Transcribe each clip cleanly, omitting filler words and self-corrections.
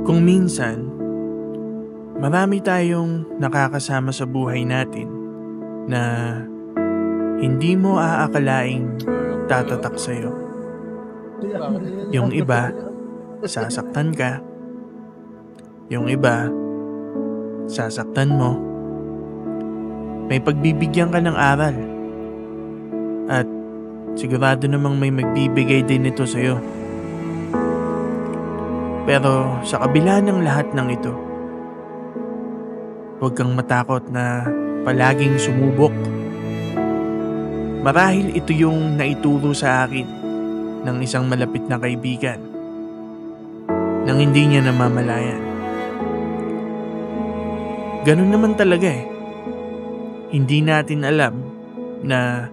Kung minsan, marami tayong nakakasama sa buhay natin na hindi mo aakalaing tatatak sa'yo. Yung iba, sasaktan ka. Yung iba, sasaktan mo. May pagbibigyan ka ng aral. At sigurado namang may magbibigay din ito sa'yo. Pero sa kabila ng lahat ng ito, huwag kang matakot na palaging sumubok. Marahil ito yung naituro sa akin ng isang malapit na kaibigan nang hindi niya namamalayan. Ganun naman talaga eh. Hindi natin alam na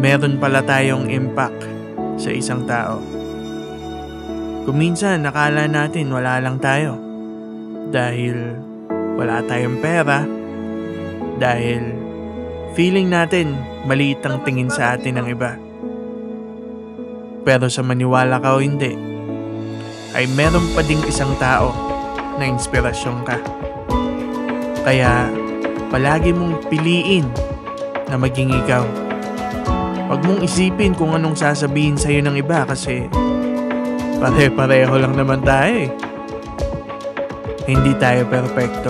meron pala tayong impact sa isang tao. Kung minsan nakala natin wala lang tayo dahil wala tayong pera, dahil feeling natin maliit ang tingin sa atin ng iba. Pero sa maniwala ka o hindi, ay meron pa ding isang tao na inspirasyon ka. Kaya palagi mong piliin na maging ikaw. Huwag mong isipin kung anong sasabihin sa'yo ng iba kasi pare-pareho lang naman tayo eh. Hindi tayo perfecto.